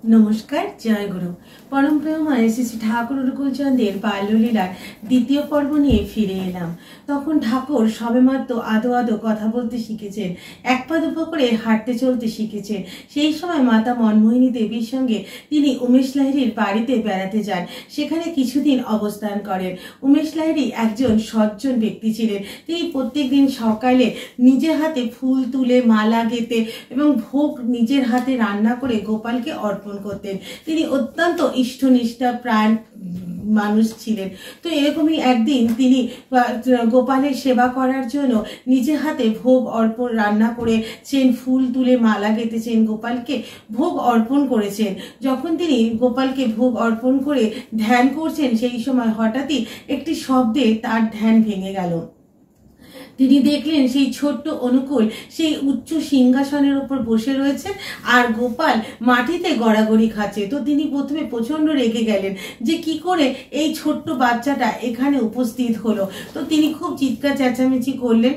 নমস্কার, জয় গুরু। পরম প্রেমময় শ্রী শ্রী ঠাকুর অনুকূলচন্দ্রের বাল্যলীলার দ্বিতীয় পর্ব নিয়ে ফিরে এলাম। তখন ঠাকুর সবেমাত্র আদো আদো কথা বলতে শিখেছেন, এক পা দুপা করে হাঁটতে চলতে শিখেছেন। সেই সময় মাতা মনমোহিনী দেবীর সঙ্গে তিনি উমেশ লাহিড়ীর বাড়িতে বেড়াতে যান। সেখানে কিছুদিন অবস্থান করেন। উমেশ লাহিড়ী একজন সজ্জন ব্যক্তি ছিলেন। তিনি প্রত্যেকদিন সকালে নিজের হাতে ফুল তুলে মালা গেঁথে এবং ভোগ নিজের হাতে রান্না করে গোপালকে অর্পণ করতেন। তিনি অত্যন্ত ইষ্টনিষ্ঠা প্রাণ মানুষ ছিলেন। তো এরকমই একদিন তিনি গোপালের সেবা করার জন্য নিজের হাতে ভোগ অর্পণ রান্না করেছেন, ফুল তুলে মালা গেঁথেছেন, গোপালকে ভোগ অর্পণ করেছেন। যখন তিনি গোপালকে ভোগ অর্পণ করে ধ্যান করছেন, সেই সময় হঠাৎই একটি শব্দে তার ধ্যান ভেঙে গেল। তিনি দেখলেন সেই ছোট্ট অনুকূল সেই উচ্চ সিংহাসনের উপর বসে রয়েছে আর গোপাল মাটিতে গড়াগড়ি খাচ্ছে। তো তিনি প্রথমে প্রচন্ড রেগে গেলেন যে কি করে এই ছোট্ট বাচ্চাটা এখানে উপস্থিত হলো। তো তিনি খুব চিৎকার চেঁচামেচি করলেন।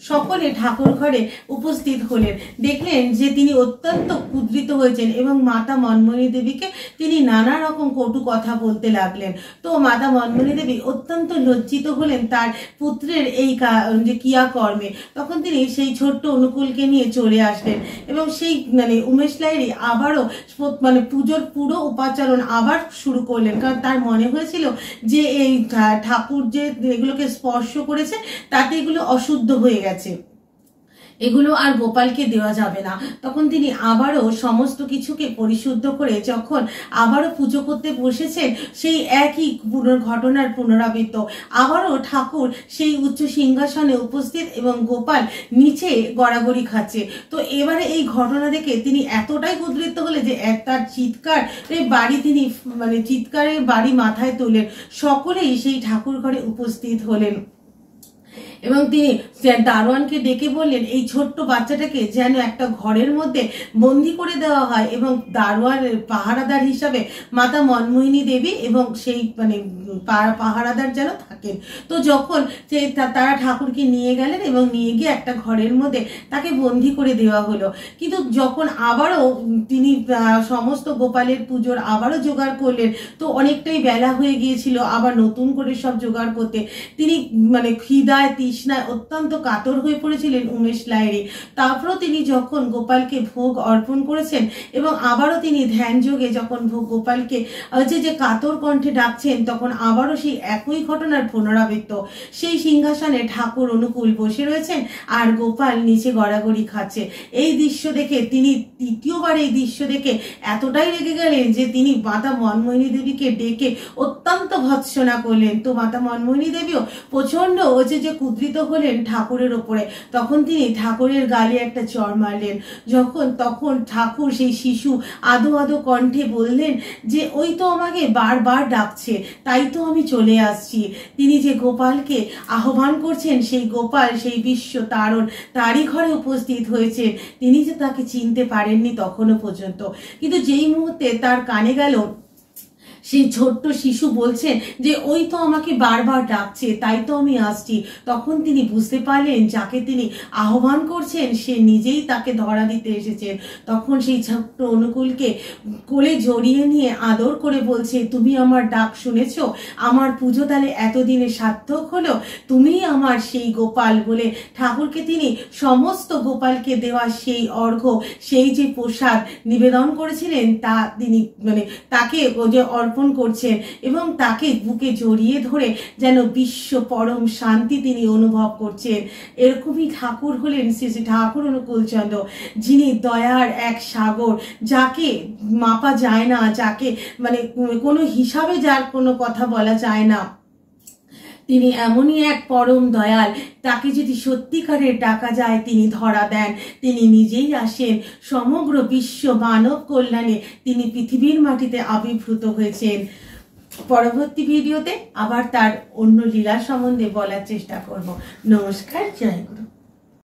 সকলে ঠাকুর ঘরে উপস্থিত হলেন। দেখলেন যে তিনি অত্যন্ত কুদ্রিত হয়েছেন এবং মাতা মনমোহিনী দেবীকে তিনি নানা রকম কটু কথা বলতে লাগলেন। তো মাতা মনমোহিনী দেবী অত্যন্ত লজ্জিত হলেন তার পুত্রের এই যে ক্রিয়াকর্মে। তখন তিনি সেই ছোট্ট অনুকূলকে নিয়ে চলে আসলেন এবং সেই উমেশ লাহিড়ী আবারও পুজোর পুরো উপাচারণ আবার শুরু করলেন। কারণ তার মনে হয়েছিল যে এই ঠাকুর যে এগুলোকে স্পর্শ করেছে তাতে এগুলো অশুদ্ধ হয়ে গেছে, এগুলো আর গোপালকে দেওয়া যাবে না। তখন তিনি আবারও সমস্ত কিছুকে পরিশুদ্ধ করে যখন আবারও পুজো করতে বসেছেন, সেই একই ঘটনার পুনরাবৃত্ত। আবারও ঠাকুর সেই উচ্চ সিংহাসনে উপস্থিত এবং গোপাল নিচে গড়াগড়ি খাচ্ছে। তো এবারে এই ঘটনা দেখে তিনি এতটাই উদ্বৃত্ত হলেন যে তার চিৎকার বাড়ি তিনি চিৎকারের বাড়ি মাথায় তোলেন। সকলেই সেই ঠাকুর ঘরে উপস্থিত হলেন এবং তিনি দারোয়ানকে ডেকে বললেন এই ছোট্ট বাচ্চাটাকে যেন একটা ঘরের মধ্যে বন্দি করে দেওয়া হয় এবং দারোয়ানের পাহারাদার হিসাবে মাতা মনমোহিনী দেবী এবং সেই পাহারাদার যেন থাকেন। তো যখন তারা ঠাকুরকে নিয়ে গেলেন এবং নিয়ে গিয়ে একটা ঘরের মধ্যে তাকে বন্দি করে দেওয়া হলো। কিন্তু যখন আবারও তিনি সমস্ত গোপালের পুজোর আবারও জোগাড় করলেন, তো অনেকটাই বেলা হয়ে গিয়েছিল আবার নতুন করে সব জোগাড় করতে। তিনি খিদায় তৃষ্ণায় অত্যন্ত কাতর হয়ে পড়েছিলেন উমেশ লাহিড়ী। তারপরও তিনি যখন গোপালকে ভোগ অর্পণ করেছেন এবং আবারও তিনি ধ্যান যোগে যখন গোপালকে যে কাতর কণ্ঠে ডাকছেন, তখন আবারও সেই একই ঘটনার পুনরাবৃত্ত। সেই সিংহাসনে ঠাকুর অনুকূল বসে রয়েছেন আর গোপাল নিচে গড়াগড়ি খাচ্ছে। এই দৃশ্য দেখে তিনি তৃতীয়বার এই দৃশ্য দেখে এতটাই রেগে গেলেন যে তিনি মাতা মনমোহিনী দেবীকে ডেকে অত্যন্ত ভৎসনা করলেন। তো মাতা মনমোহিনী দেবীও প্রচন্ড যে কুদ্রিত হলেন ঠাকুরের ওপরে। তখন তিনি ঠাকুরের গালে একটা চড় মারলেন। তখন ঠাকুর সেই শিশু আদো আদো কণ্ঠে বললেন যে ওই তো আমাকে বারবার ডাকছে, তাই তো আমি চলে আসছি। তিনি যে গোপালকে আহ্বান করছেন, সেই গোপাল সেই বিশ্ব তারণ তারই ঘরে উপস্থিত হয়েছেন। তিনি যে তাকে চিনতে পারেননি তখনও পর্যন্ত। কিন্তু যেই মুহূর্তে তার কানে গেল সেই ছোট্ট শিশু বলছেন যে ওই তো আমাকে বারবার ডাকছে, তাই তো আমি আসছি, তখন তিনি বুঝতে পারলেন যাকে তিনি আহ্বান করছেন সে নিজেই তাকে ধরা দিতে এসেছেন। তখন সেই ছোট্ট অনুকূলকে কোলে জড়িয়ে নিয়ে আদর করে বলছে, তুমি আমার ডাক শুনেছ, আমার পুজো তাহলে এতদিনে সার্থক হলো, তুমিই আমার সেই গোপাল বলে ঠাকুরকে তিনি সমস্ত গোপালকে দেওয়া সেই অর্ঘ্য, সেই যে প্রসাদ নিবেদন করেছিলেন তা তিনি তাকে যে অর্পণ করছেন এবং তাকে বুকে জড়িয়ে ধরে যেন বিশ্ব পরম শান্তি তিনি অনুভব করছেন। এরকমই ঠাকুর হলেন শ্রী শ্রী ঠাকুর অনুকূলচন্দ্র, যিনি দয়ার এক সাগর, যাকে মাপা যায় না, যাকে কোনো হিসাবে যার কোনো কথা বলা যায় না। তিনি এমনই এক পরম দয়াল, তাকে যদি সত্যিকারের ডাকা যায় তিনি ধরা দেন। তিনি নিজেই আসেন সমগ্র বিশ্ব মানব কল্যাণে। তিনি পৃথিবীর মাটিতে আবির্ভূত হয়েছেন। পরবর্তী ভিডিওতে আবার তার অন্য লীলা সম্বন্ধে বলার চেষ্টা করব। নমস্কার, জয় গুরু।